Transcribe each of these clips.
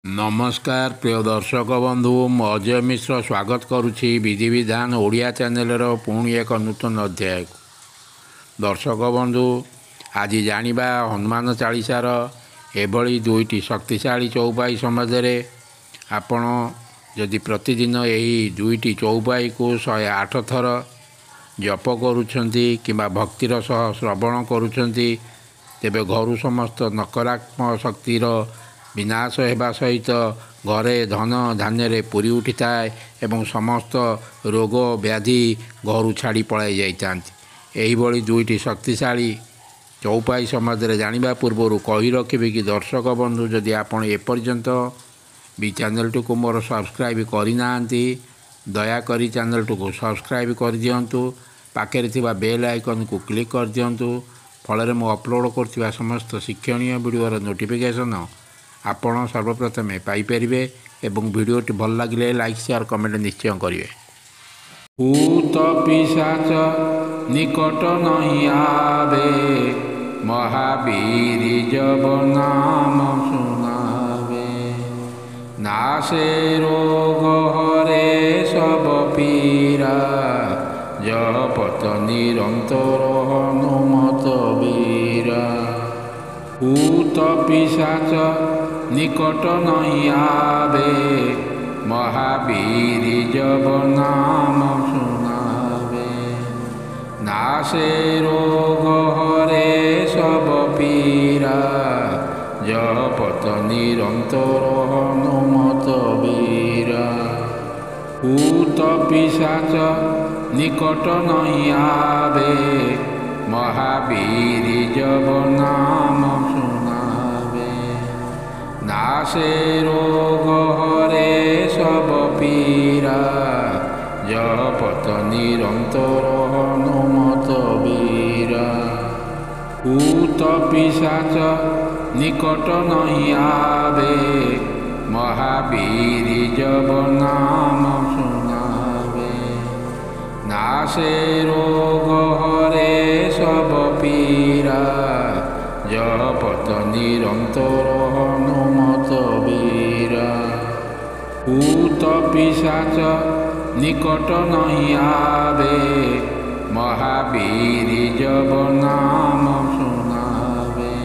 नमस्कार प्रिय दर्शक बंधु मु अजय मिश्र स्वागत करुच्ची विधि विधान ओडिया चैनल पुणी एक नूतन अध्याय दर्शक बंधु आज जानिबा हनुमान चालीसार एभली दुईटी शक्तिशाली चौपाई सम्बन्धरे आपण जदि प्रतिदिन यही दुईटी चौपाई को 108 थर जप करुछंती किंबा भक्तिर सह श्रवण करुछंती तेबे घरु समस्त नकारात्मक शक्तिर विनाश होगा सहित घरे धन धान्य पूरी उठी थाए एवं समस्त रोग व्याधि घर छाड़ी पलाई जाती दुईटी शक्तिशाली चौपाई सम्बन्ध जानिबा पूर्व कही रखिबे कि दर्शक बंधु जदि आपण एपर्यंत भी चैनल को मोर सब्सक्राइब करना दयाकोरी चैनल को सब्सक्राइब कर दिंतु पाखे थिबा बेल आइकन को क्लिक कर दिंतु फल मु अपलोड कर समस्त शिक्षणीय वीडियोर नोटिफिकेशन आपण सर्वप्रथम पाइपर एवं वीडियोटी भल लगे लाइक शेयर कमेंट निश्चय करेंगे। भूत पिशाच निकट नहीं आवे महावीर जब नाम सुनावे नासे रोग हरे सब पीरा जपत निरंतर हनुमत वीरा। भूत पिशाच निकट नहीं आवे महावीर जब नाम सुनावे नासे रोग हरे सब पीरा जपत निरंतर हनुमत वीरा। भूत पिशाच निकट नहीं आवे महावीर जब नाम सुनावे नासे रोग हरे सब पीरा जपत निरंतर हनुमत वीरा। भूत पिशाच निकट नहीं आवे महावीर जब नाम सुनावे नासे रोग हरे सब पीरा जपत निरंतर हनुमत वीरा। भूत पिशाच निकट नहीं आवे महावीर जब नाम सुनावे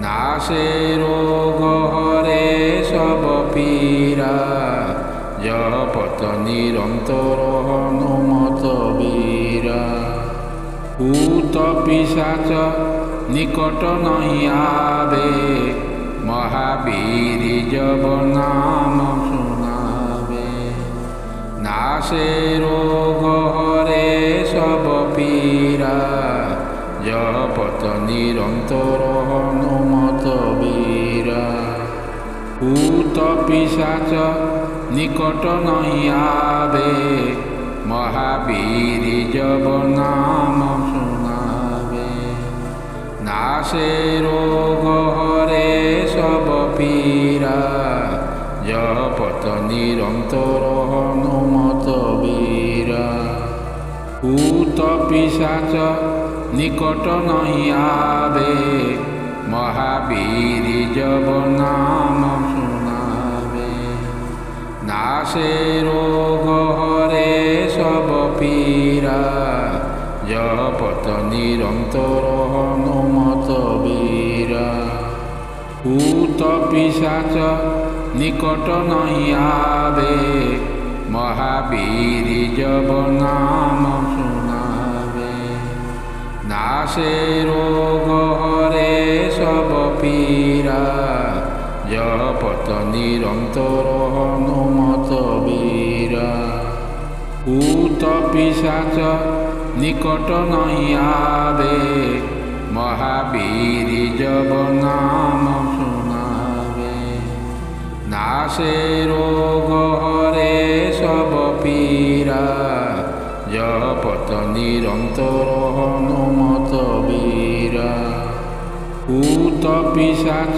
नासे रोग हरे सब पीरा जपत निरंतर हनुमत वीरा। भूत पिशाच निकट नहीं आवे महावीर जब नाम सुनावे नासे रोग हरे सब पीरा जपत निरंतर हनुमत वीरा। भूत पिशाच निकट नहीं आवे महावीर जब नाम सुनावे नासे रोग हरे सब पीरा जपत निरंतर हनुमत वीरा। भूत पिशाच निकट नहीं आवे महावीर जब नाम सुनावे नासे रोग हरे सब पीरा जपत निरंतर हनुमत वीरा। भूत पिशाच निकट नहीं आवे महावीर जब नाम सुनावे नासे रोग हरे सब पीरा जपत निरंतर हनुमत वीरा। भूत पिशाच निकट नहीं आवे महावीर जब नाम सुनावे नासे रोग हरे सब पीरा जपत निरंतर हनुमत वीरा। भूत पिशाच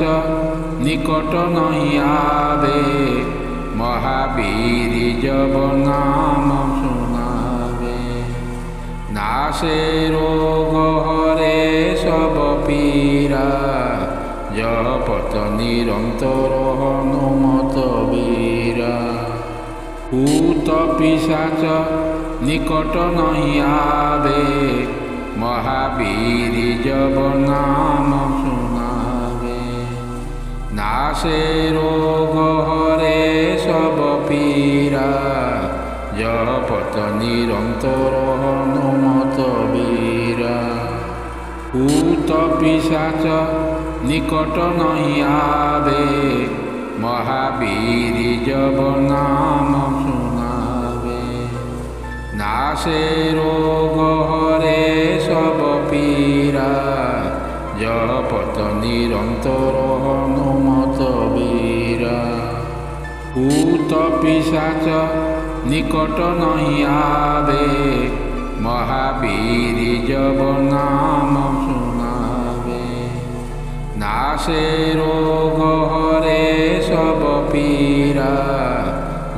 निकट नहीं आवे महावीर जब नाम सुनावे नासे रोग हरे सब पीरा जपत निरंतर हनुमत ভূত পিশাচ নিকট নহি আবে, মহাবীর জব নাম শুনাবে। নাশে রোগ হরে সব পীরা, জপত নিরন্তর হনুমত বীরা। ভূত পিশাচ নিকট নহি আবে, মহাবীর জব নাম শুনাবে। নাশে রোগ হরে সব পীরা, জপত নিরন্তর হনুমত বীরা। ভূত পিশাচ নিকট নহি আবে, মহাবীর জব নাম শুনাবে। নাশে রোগ হরে সব পীরা,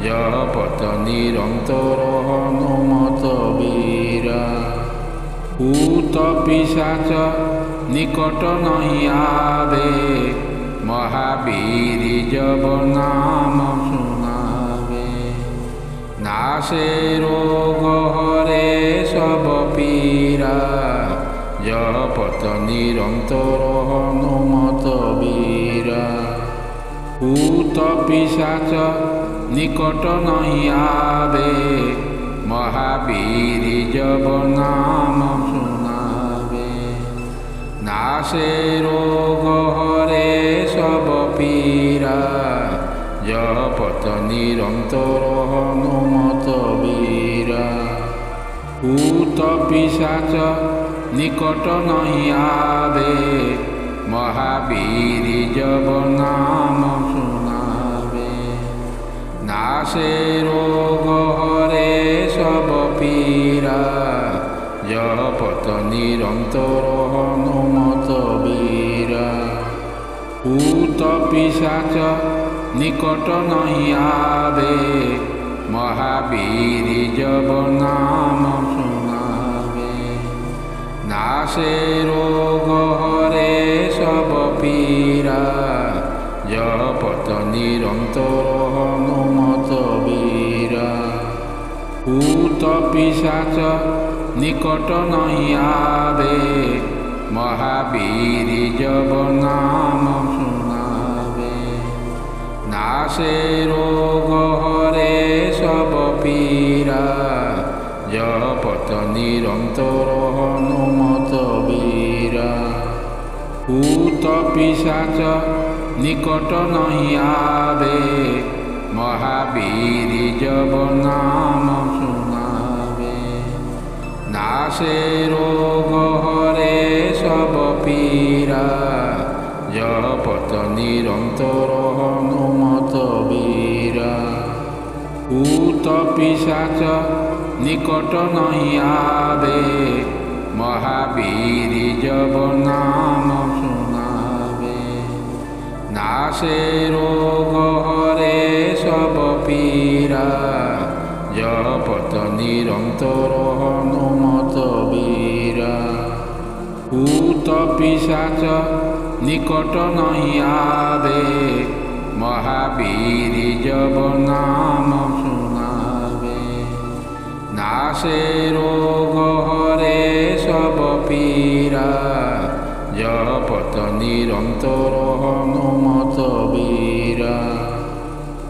জপত নিরন্তর হনুমত বীরা। ভূত পিশাচ নিকট নহি আবে, মহাবীর জব নাম শুনাবে। নাশে রোগ হরে সব পীরা, জপত নিরন্তর হনুমত বীরা। ভূত পিশাচ নিকট নহি আবে, মহাবীর জব নাম শুনাবে। নাশে রোগ হরে সব পীরা, জপত নিরন্তর হনুমত বীরা। ভূত পিশাচ নিকট নহি আবে, মহাবীর জব নাম শুনাবে। নাশে রোগ হরে সব পীরা, জপত নিরন্তর হনুমত বীরা। ভূত পিশাচ নিকট নহি আবে, মহাবীর জব নাম শুনাবে। নাশে রোগ হরে সব পীরা, জপত নিরন্তর হনুমত বীরা। ভূত পিশাচ নিকট নহি আবে, মহাবীর জব নাম শুনাবে। নাশে রোগ হরে সব পীরা, জপত নিরন্তর হনুমত বীরা। ভূত পিশাচ নিকট নহি আবে, মহাবীর জব নাম শুনাবে। নাশে রোগ হরে সব পীরা, জপত নিরন্তর হনুমত বীরা। ভূত পিশাচ নিকট নহি আবে, মহাবীর জব নাম শুনাবে। নাশে রোগ হরে সব পীরা, জপত নিরন্তর হনুমত বীরা। ভূত পিশাচ নিকট নহি আবে, মহাবীর জব নাম শুনাবে। নাশে রোগ হরে সব পীরা, জপত নিরন্তর হনুমত বীরা।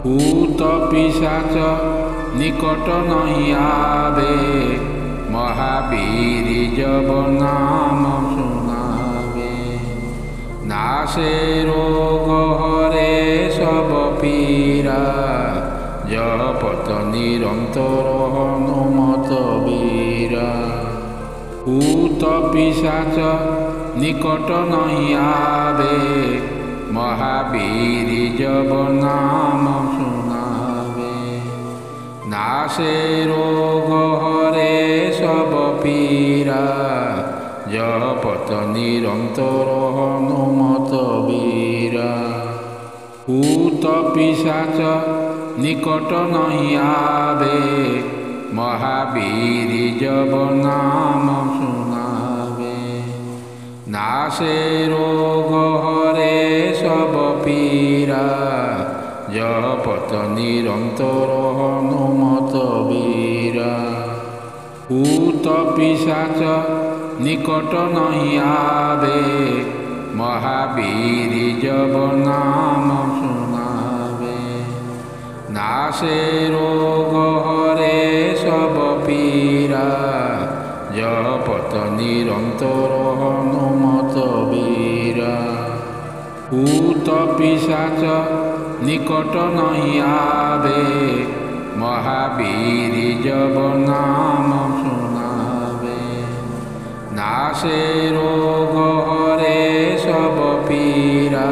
ভূত পিশাচ নিকট নহি আবে, মহাবীর জব নাম শুনাবে। নাশে রোগ হরে সব পীরা, জপত নিরন্তর হনুমত বীরা। ভূত পিশাচ নিকট নহি আবে, মহাবীর জব নাম শুনাবে। নাশে রোগ হরে সব পীরা, জপত নিরন্তর হনুমত বীরা। ভূত পিশাচ নিকট নহি আবে, মহাবীর জব নাম শুনাবে। নাশে রোগ হরে সব পীরা, ଜପତ ନିରନ୍ତର ହନୁମତ ବୀରା। ଭୂତ ପିଶାଚ ନିକଟ ନାହିଁ ଆବେ, ମହାବୀର ଜବ ନାମ ଶୁଣାବେ। ନାଶେ ରୋଗ ହରେ ସବ ପୀରା, ଜପତ ନିରନ୍ତର ହନୁମତ ବୀରା। ଭୂତ ପିଶାଚ ନିକଟ ନାହିଁ ଆବେ, ମହାବୀର ଜବ ନାମ ଶୁଣାବେ। ନାଶେ ରୋଗ ହରେ ସବ ପୀରା,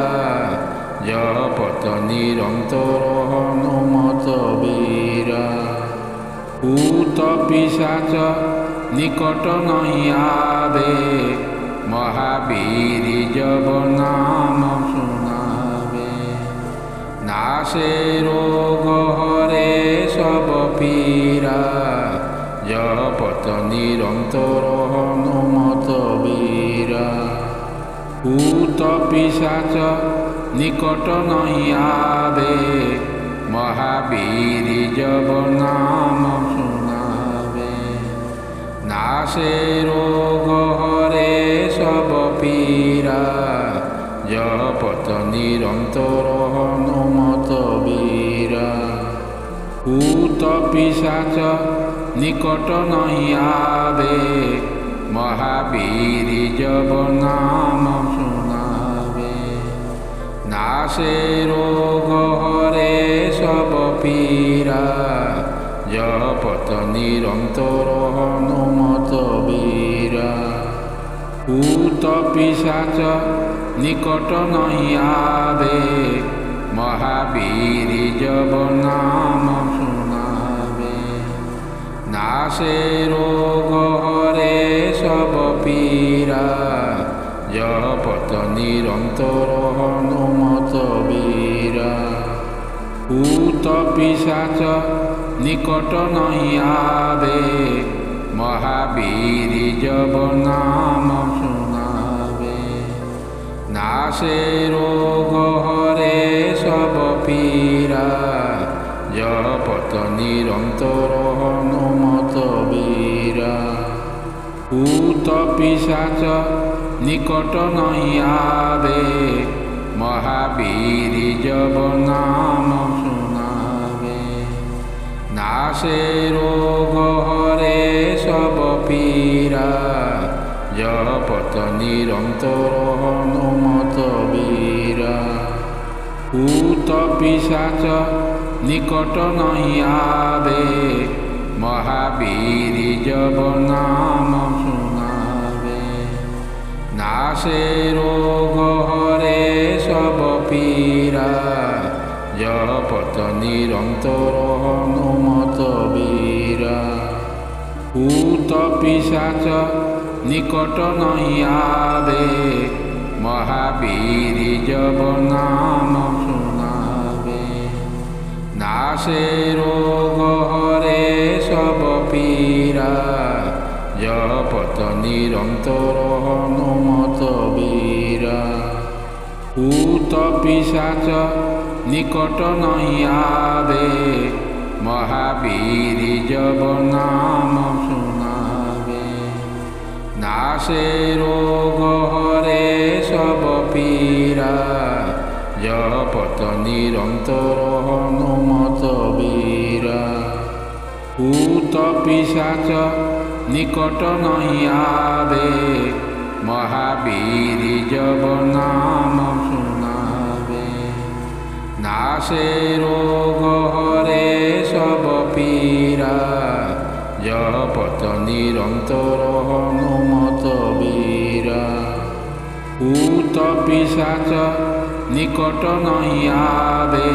ଜପତ ନିରନ୍ତର ହନୁମତ ବୀରା। ଭୂତ ପିଶାଚ ନିକଟ ନାହିଁ ଆବେ, ମହାବୀର ଜବ ନାମ ଶୁଣାବେ। ନାଶେ ରୋଗ ହରେ ସବ ପୀରା, ଜପତ ନିରନ୍ତର ହନୁମତ ବୀରା। ଭୂତ ପିଶାଚ ନିକଟ ନାହିଁ ଆବେ, ମହାବୀର ଜବ ନାମ ଶୁଣାବେ। ନାଶେ ରୋଗ ହରେ ସବ ପୀରା, ଜପତ ନିରନ୍ତର ହନୁମତ ବୀରା। ଭୂତ ପିଶାଚ ନିକଟ ନାହିଁ ଆବେ, ମହାବୀର ଜବ ନାମ ଶୁଣାବେ। ନାଶେ ରୋଗ ହରେ ସବ ପୀରା, ଜପତ ନିରନ୍ତର ହନୁମତ ବୀରା। ଭୂତ ପିଶାଚ ନିକଟ ନାହିଁ ଆବେ, ମହାବୀର ଜବ ନାମ ଶୁଣାବେ। ନାଶେ ରୋଗ ହରେ ସବ ପୀରା, ଜପତ ନିରନ୍ତର ହନୁମତ ବୀରା। ଭୂତ ପିଶାଚ ନିକଟ ନାହିଁ ଆବେ, ମହାବୀର ଜବ ନାମ ଶୁଣାବେ। ନାଶେ ରୋଗ ହରେ ସବ ପୀରା, ଜପତ ନିରନ୍ତର ହନୁମତ ବୀରା। ଭୂତ ପିଶାଚ ନିକଟ ନାହିଁ ଆବେ, ମହାବୀର ଜବ ନାମ ଶୁଣାବେ। ନାଶେ ରୋଗ ହରେ ସବ ପୀରା, ଜପତ ନିରନ୍ତର ହନୁମତ ବୀରା। ଭୂତ ପିଶାଚ ନିକଟ ନାହିଁ ଆବେ, ମହାବୀର ଜବ ନାମ ଶୁଣାବେ। ନାଶେ ରୋଗ ହରେ ସବ ପୀରା, ଜପତ ନିରନ୍ତର ହନୁମତ ବୀରା। ଭୂତ ପିଶାଚ ନିକଟ ନାହିଁ ଆବେ, ମହାବୀର ଜବ ନାମ ଶୁଣାବେ। ନାଶେ ରୋଗ ହରେ ସବ ପୀରା, ଜପତ ନିରନ୍ତର ହନୁମତ ବୀରା। ଭୂତ ପିଶାଚ ନିକଟ ନାହିଁ ଆବେ, ମହାବୀର ଜବ ନାମ ଶୁଣାବେ। ନାଶେ ରୋଗ ହରେ ସବ ପୀରା, ଜପତ ନିରନ୍ତର ହନୁମତ ବୀରା। ଭୂତ ପିଶାଚ ନିକଟ ନାହିଁ ଆବେ, ମହାବୀର ଜବ ନାମ ଶୁଣାବେ। ନାଶେ ରୋଗ ହରେ ସବ ପୀରା, ଜପତ ନିରନ୍ତର ହନୁମତ ବୀରା। ଭୂତ ପିଶାଚ ନିକଟ ନାହିଁ ଆବେ,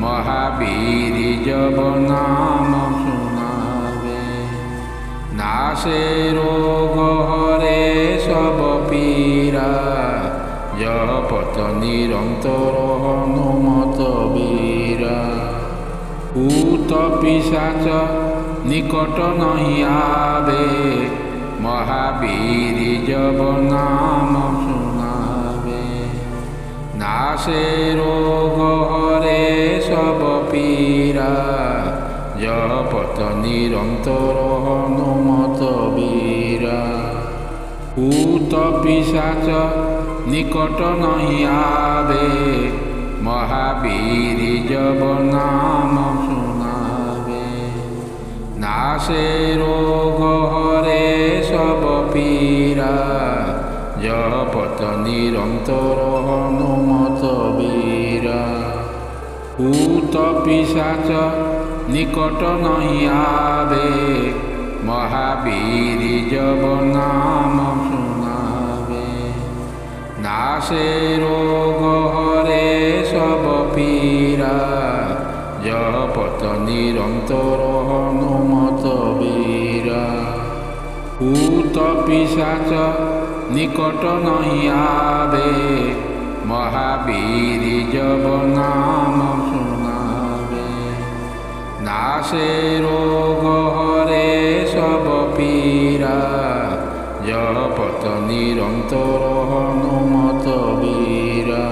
ମହାବୀର ଜବ ନାମ ଶୁଣାବେ। ନାଶେ ରୋଗ ହରେ ସବ ପୀରା, ଜପତ ନିରନ୍ତର ହନୁମତ ବୀରା। ଭୂତ ପିଶାଚ ନିକଟ ନାହିଁ ଆବେ, ମହାବୀର ଜବ ନାମ ଶୁଣାବେ। नाशे रोग हरे सब पीरा जपत निरंतर हनुमत वीरा। भूत पिशाच निकट नहीं आवे महावीर जब नाम सुनावे। नाशे रोग हरे सब पीरा जपत निरंतर हनुमत वीरा। भूत पिशाच निकट नहीं आवे महावीर जब नाम सुनावे। नाशे रोग हरे सब पीरा जपत निरंतर हनुमत वीरा। भूत पिशाच निकट नहीं आवे महावीर जब नाम सुनावे। नाशे रोग हरे सब पीरा जपत निरंतर हनुमत वीरा।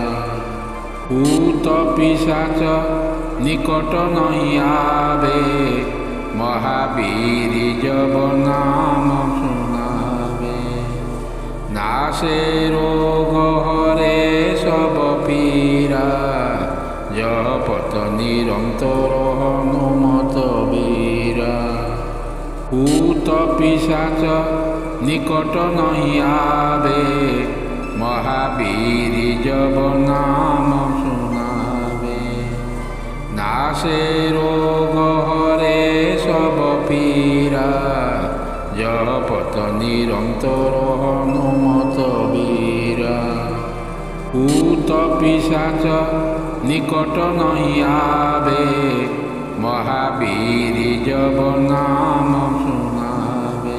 भूत पिशाच निकट नहीं आवे महावीर जब नाम सुनावे। नाशे रोग हरे सब पीरा जपत निरंतर हनुमत वीरा। भूत पिशाच निकट नहीं आवे महावीर जब नाम सुनावे। नाशे रोग हरे सब पीरा जपत निरंतर हनुमत वीरा। भूत पिशाच निकट नहीं आवे महावीर जब नाम सुनावे।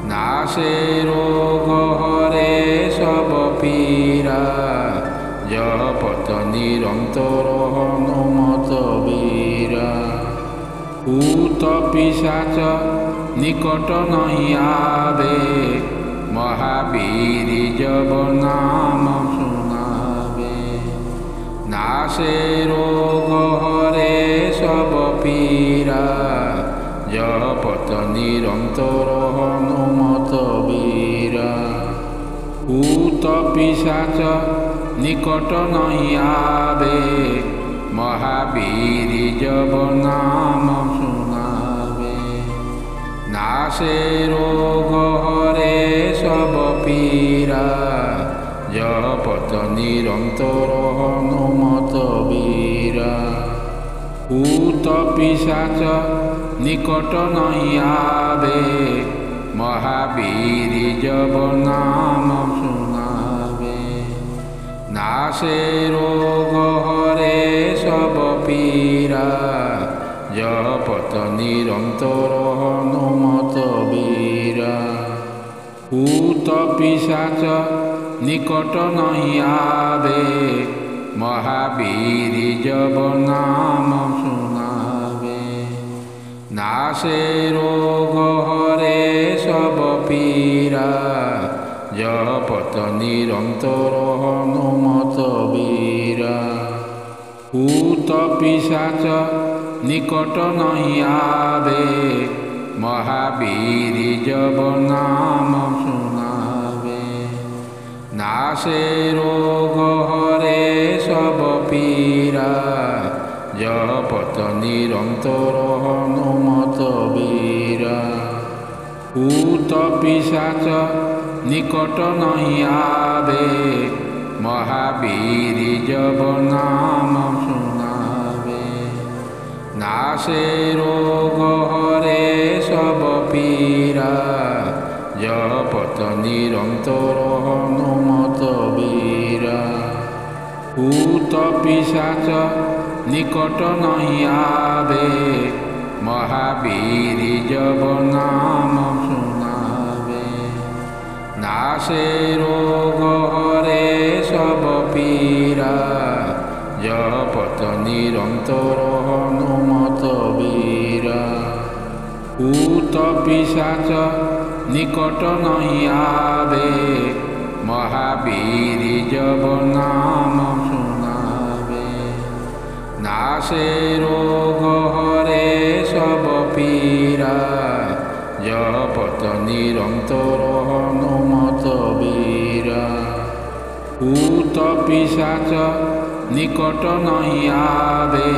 नाशे रोग हरे सब पीरा जपत निरंतर हनुमत वीरा। भूत पिशाच निकट नहीं आवे महावीर जब नाम सुनावे। नाशे रोग हरे सब पीरा जपत निरंतर हनुमत वीरा। भूत पिशाच निकट नहीं आवे महावीर जब नाम सुनावे। नाशे रोग हरे सब पीरा जपत निरंतर हनुमत वीरा। भूत पिशाच निकट नहीं आवे महावीर जब नाम सुनावे। नाशे रोग हरे सब पीरा जपत निरंतर हनुमत वीरा। भूत पिशाच निकट नहीं आवे महावीर जब नाम सुनावे। नाशे रोग हरे सब पीरा जपत निरंतर हनुमत वीरा। भूत पिशाच निकट नहीं आवे महावीर जब नाम सुनावे। नाशे रोग हरे सब पीरा जपत निरंतर हनुमत वीरा। भूत पिशाच निकट नहीं आवे महावीर जब नाम सुनावे। नाशे रोग हरे सब पीरा जपत निरंतर हनुमत वीरा। भूत पिशाच निकट नहीं आवे महावीर जब नाम सुनावे। नाशे रोग हरे सब पीरा जपत निरंतर हनुमत वीरा। भूत पिशाच निकट नहीं आवे মহাবীর জব নাম শুনাবে। নাশে রোগ হরে সব পীরা, জপত নিরন্তর হনুমত বীরা। ভূত পিশাচ নিকট নহি আবে,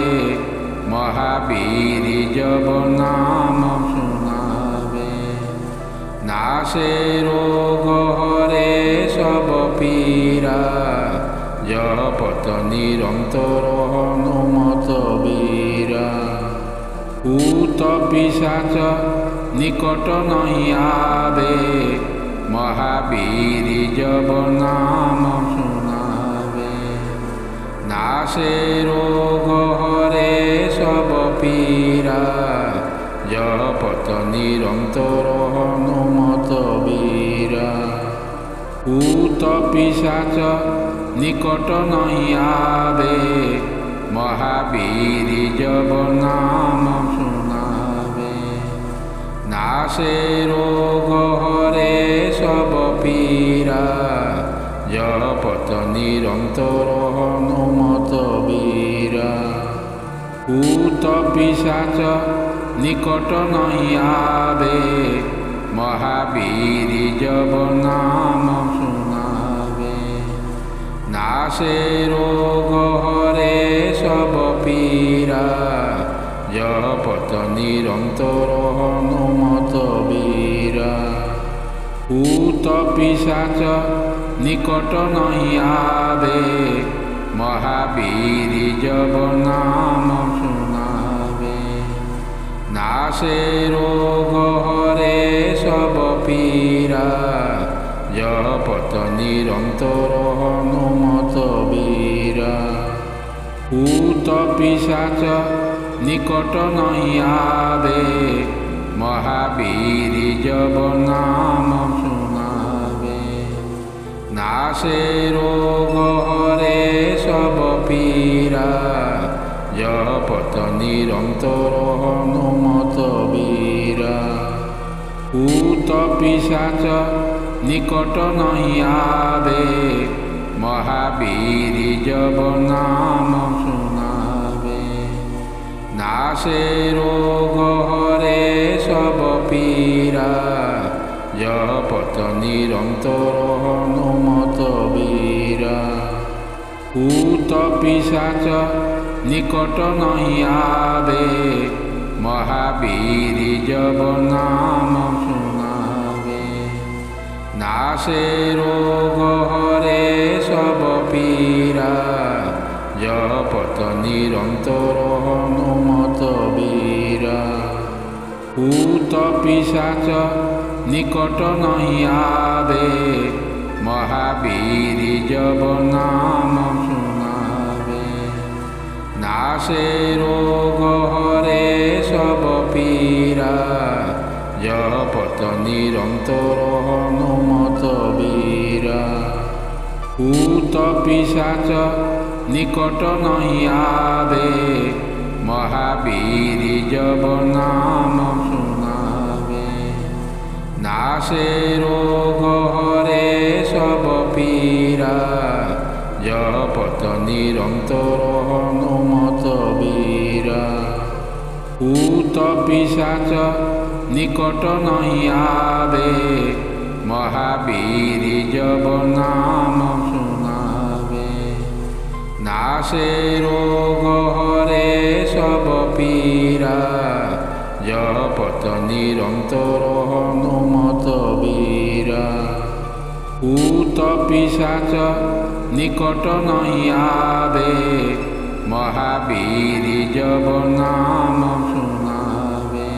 মহাবীর জব নাম শুনাবে। নাশে রোগ হরে সব পীরা, জপত নিরন্তর হনুমত বীরা। ভূত পিশাচ নিকট নহি আবে, মহাবীর জব নাম শুনাবে। নাশে রোগ হরে সব পীরা, জপত নিরন্তর হনুমত বীরা। ভূত পিশাচ নিকট নহি আবে, মহাবীর জব নাম শুনাবে। নাশে রোগ হরে সব পীরা, জপত নিরন্তর হনুমত বীরা। ভূত পিশাচ নিকট নহি আবে, মহাবীর জব নাম শুনাবে। নাশে রোগ হরে সব পীরা, জপত নিরন্তর হনুমত বীরা। ভূত পিশাচ নিকট নহি আবে, মহাবীর জব নাম শুনাবে। নাশে রোগ হরে সব পীরা, জপত নিরন্তর হনুমত বীরা। ভূত পিশাচ নিকট নহি আবে, মহাবীর জব নাম শুনাবে। নাশে রোগ হরে সব পীরা, জপত নিরন্তর হনুমত বীরা। ভূত পিশাচ নিকট নহি আবে, মহাবীর জব নাম শুনাবে। নাশে রোগ হরে সব পীরা, জপত নিরন্তর হনুমত বীরা। ভূত পিশাচ নিকট নহি আবে, মহাবীর জব নাম শুনাবে। নাশে রোগ হরে সব পীরা, জপত নিরন্তর হনুমত বীরা। ভূত পিশাচ নিকট নহি আবে, মহাবীর জব নাম শুনাবে। নাশে রোগ হরে সব পীরা, জপত নিরন্তর হনুমত বীরা। ভূত পিশাচ নিকট নহি আবে, মহাবীর জব নাম শুনাবে। নাশে রোগ হরে সব পীরা, জপত নিরন্তর হনুমত বীরা। ভূত পিশাচ নিকট নহি আবে, মহাবীর জব নাম শুনাবে। নাশে রোগ হরে সব পীরা, জপত নিরন্তর হনুমত বীরা। ভূত পিশাচ নিকট নহি আবে, মহাবীর জব নাম শুনাবে।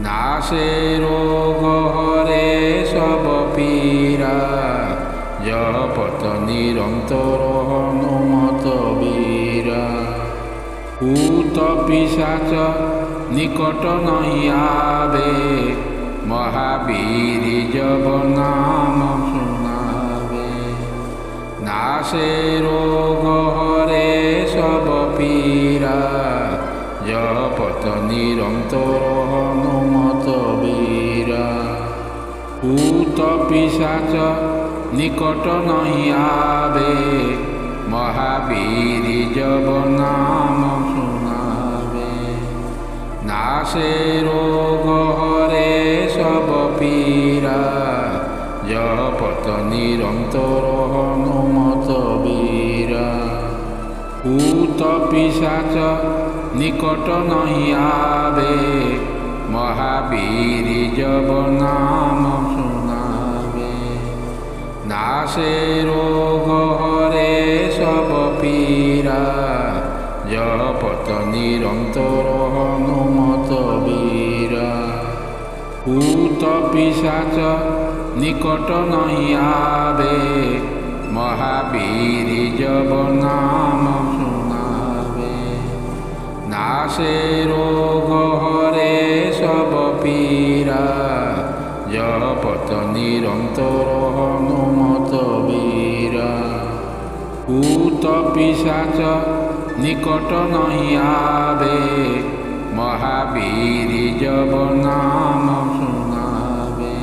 নাশে রোগ হরে সব পীরা, জপত নিরন্তর হনুমত বীরা। ভূত পিশাচ নিকট নহি আবে, মহাবীর জব নাম শুনাবে। নাশে রোগ হরে সব পীরা, জপত নিরন্তর হনুমত বীরা। ভূত পিশাচ নিকট নহি আবে, মহাবীর জব নাম শুনাবে। নাশে রোগ হরে সব পীরা, জপত নিরন্তর হনুমত বীরা। ভূত পিশাচ নিকট নহি আবে, মহাবীর জব নাম শুনাবে। নাশে রোগ হরে সব পীরা, জপত নিরন্তর হনুমত বীরা। ভূত পিশাচ নিকট নহি আবে, মহাবীর জব নাম শুনাবে। নাশে রোগ হরে সব পীরা, জপত নিরন্তর হনুমত বীরা। ভূত পিশাচ নিকট নহি আবে, মহাবীর জব নাম শুনাবে।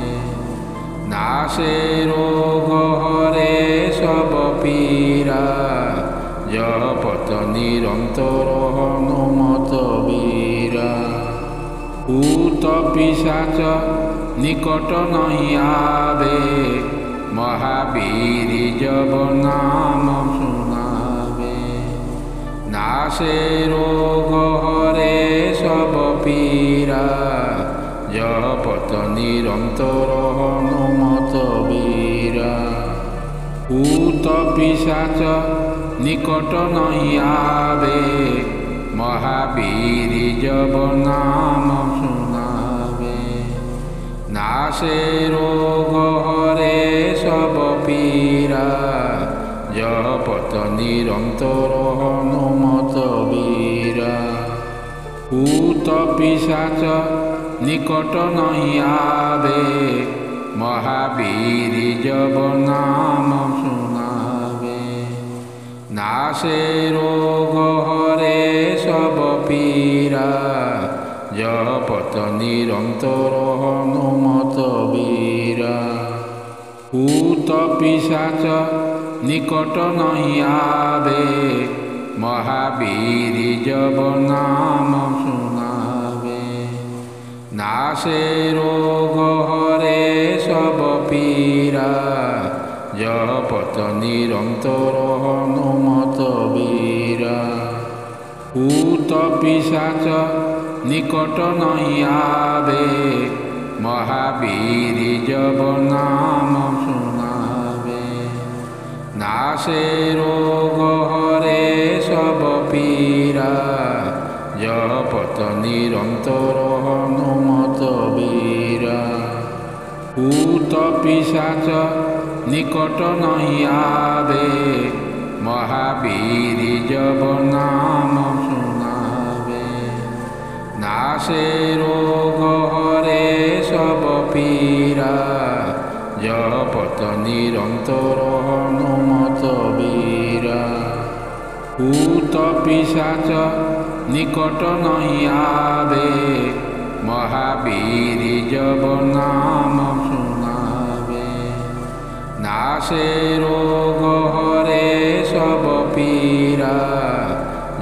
নাশে রোগ হরে সব পীরা, জপত নিরন্তর হনুমত বীরা। ভূত পিশাচ নিকট নহি আবে, মহাবীর জব নাম শুনাবে। নাশে রোগ হরে সব পীরা, জপত নিরন্তর হনুমত বীরা। ভূত পিশাচ নিকট নহি আবে, মহাবীর জব নাম শুনাবে। নাশে রোগ হরে সব পীরা, জপত নিরন্তর হনুমত বীরা। ভূত পিশাচ নিকট নহি আবে, মহাবীর জব নাম শুনাবে। নাশে রোগ হরে সব পীরা, জপত নিরন্তর হনুমত বীরা। ভূত পিশাচ নিকট নহি আবে, মহাবীর জব নাম শুনাবে। নাশে রোগ হরে সব পীরা, জপত নিরন্তর হনুমত বীরা। ভূত পিশাচ নিকট নহি আবে, মহাবীর জব নাম শুনাবে। নাশে রোগ হরে সব পীরা, জপত নিরন্তর হনুমত বীরা। ভূত পিশাচ নিকট নহি আবে, মহাবীর জব নাম শুনাবে। নাশে রোগ হরে সব পীরা, জপত নিরন্তর হনুমত বীরা। ভূত পিশাচ নিকট নহি আবে, মহাবীর জব নাম শুনাবে। নাশে রোগ হরে সব পীরা,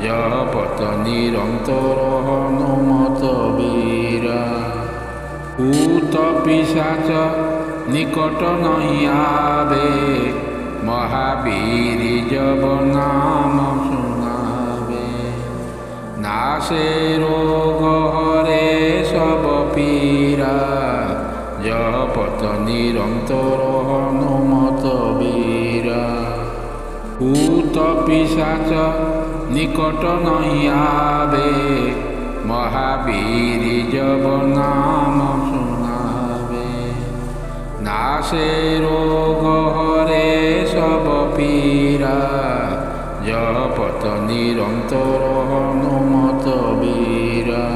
জপত নিরন্তর হনুমত বীরা। ভূত পিশাচ নিকট নহি আবে, মহাবীর জব নাম শুনাবে। নাশে রোগ হরে সব পীরা, জপত নিরন্তর হনুমত বীরা। ভূত পিশাচ নিকট নহি আবে, মহাবীর জব নাম শুনাবে। নাশে রোগ হরে সব পীরা, জপত নিরন্তর হনুমত বীরা।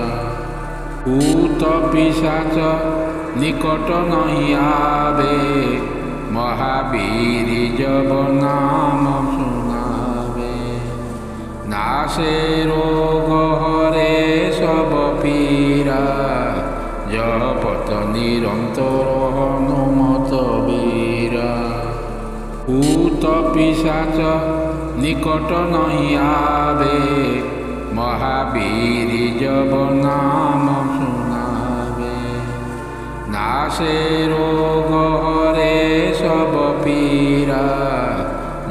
ভূত পিশাচ নিকট নহি আবে, মহাবীর জব নাম শুনাবে। নাশে রোগ হরে সব পীরা, জপত নিরন্তর হনুমত বীরা। ଭୂତ ପିଶାଚ ନିକଟ ନହିଁ ଆବେ, ମହାବୀର ଜବ ନାମ ଶୁଣାବେ। ନାଶେ ରୋଗ ହରେ ସବ ପୀରା,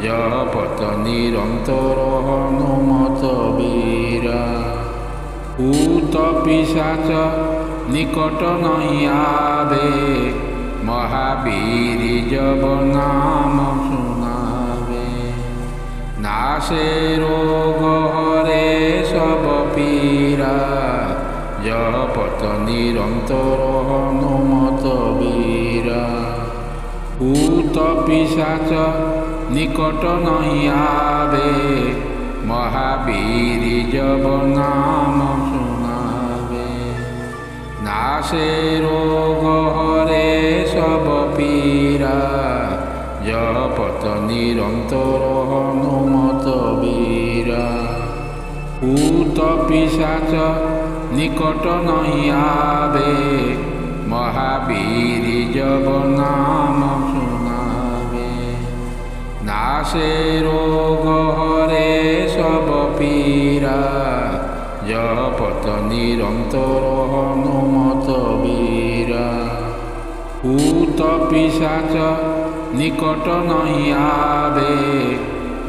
ଜପତ ନିରନ୍ତର ହନୁମତ ବୀରା। ভূত পিশাচ নিকট নহি আবে, মহাবীর জব নাম শুনাবে। নাশে রোগ হরে সব পীরা, জপত নিরন্তর হনুমত বীরা। ভূত পিশাচ নিকট নহি আবে, মহাবীর জব নাম শুনাবে। নাশে রোগ হরে সব পীরা, জপত নিরন্তর হনুমত বীরা। ভূত পিশাচ নিকট নহি আবে, মহাবীর জব নাম শুনাবে। নাশে রোগ হরে সব পীরা, জপত নিরন্তর হনুমত বীরা। ভূত পিশাচ নিকট নহি আবে,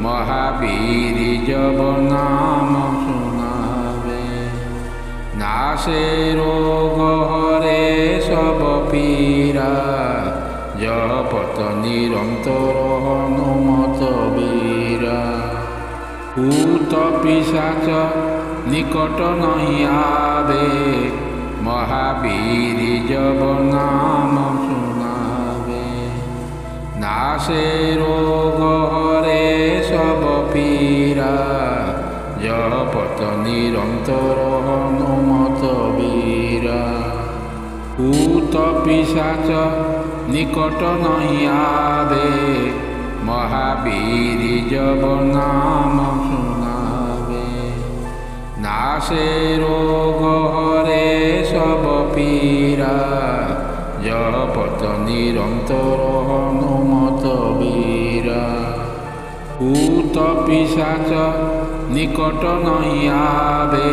মহাবীর জব নাম শুনাবে। নাশে রোগ হরে সব পীরা, জপত নিরন্তর হনুমত বীরা। ভূত পিশাচ নিকট নহি আবে, মহাবীর জব নাম শুনাবে। নাশে রোগ হরে সব পীরা, জপত নিরন্তর হনুমত বীরা। ভূত পিশাচ নিকট নহি আবে, মহাবীর জব নাম শুনাবে। নাশে রোগ হরে সব পীরা, জপত নিরন্তর হনুমত বীরা। ভূত পিশাচ নিকট নহি আবে,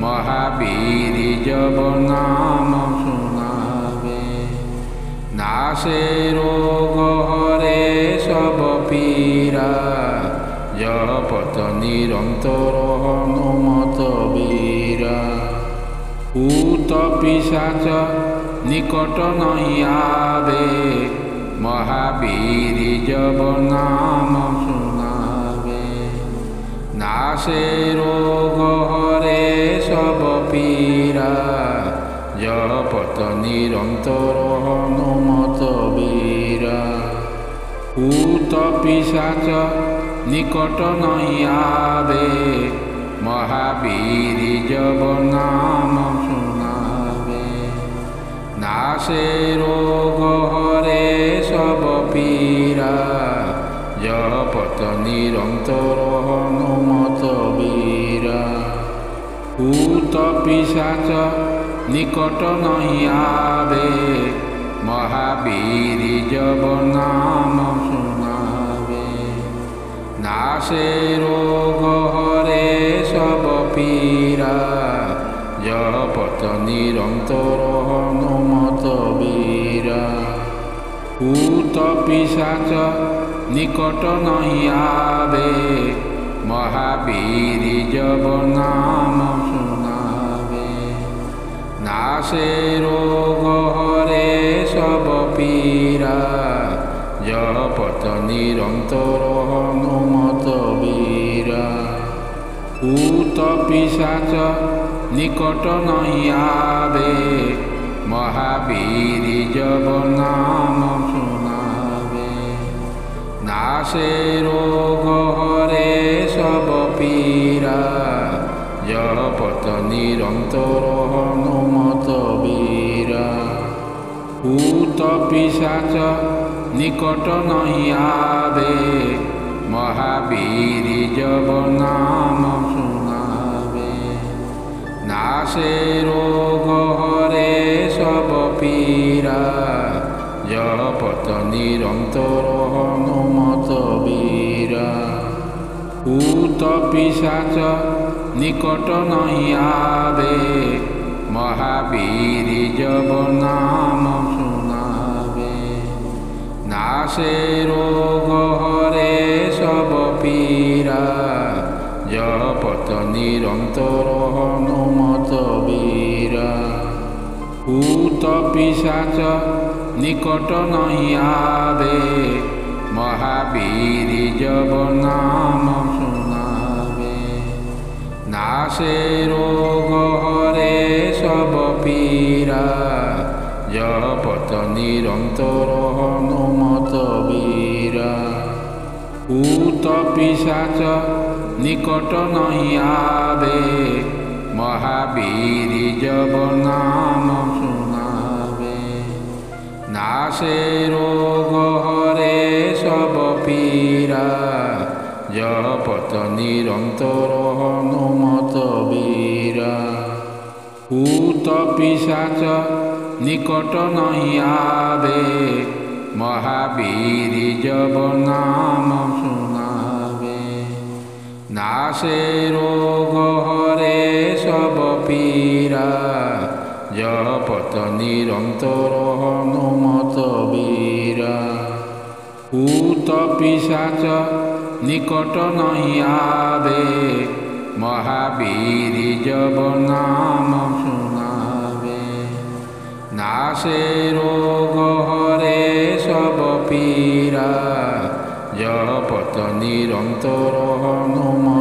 মহাবীর জব নাম শুনাবে। নাশে রোগ হরে সব পীরা, জপত নিরন্তর হনুমত বীরা। ভূত পিশাচ নিকট নহি আবে, মহাবীর জব নাম শুনাবে। নাশে রোগ হরে সব পীরা, জপত নিরন্তর হনুমত বীরা। ভূত পিশাচ নিকট নহি আবে, মহাবীর জব নাম শুনাবে। নাশে রোগ হরে সব পীরা, জপত নিরন্তর হনুমত বীরা। ভূত পিশাচ নিকট নহি আবে, মহাবীর জব নাম শুনাবে। নাশে রোগ হরে সব পীরা, জপত নিরন্তর হনুমত বীরা। ভূত পিশাচ নিকট নহি আবে, মহাবীর জব নাম শুনাবে। নাশে রোগ হরে সব পীরা, জপত নিরন্তর হনুমত বীরা। ভূত পিশাচ নিকট নহি আবে, মহাবীর জব নাম শুনাবে। নাশে রোগ হরে সব পীরা, জপত নিরন্তর হনুমত বীরা। ভূত পিশাচ নিকট নহি আবে, মহাবীর জব নাম শুনাবে। নাশে রোগ হরে সব পীরা, জপত নিরন্তর হনুমত ভূত পিশাচ নিকট নহি আবে, মহাবীর জব নাম শুনাবে। নাশে রোগ হরে সব পীরা, জপত নিরন্তর হনুমত বীরা। ভূত পিশাচ নিকট নহি আবে, মহাবীর জব নাম শুনাবে। নাশে রোগ হরে সব পীরা, জপত নিরন্তর হনুমত বীরা। ভূত পিশাচ নিকট নহি আবে, মহাবীর জব নাম শুনাবে। নাশে রোগ হরে সব পীরা, জপত নিরন্তর হনুমত বীরা। ভূত পিশাচ নিকট নহি আবে, মহাবীর জব নাম শুনাবে। নাশে রোগ হরে সব পীরা, জপত নিরন্তর হনুমত বীরা। ভূত পিশাচ নিকট নহি আবে, মহাবীর জব নাম শুনাবে। নাশে রোগ হরে সব পীরা, জপত নিরন্তর হনুমত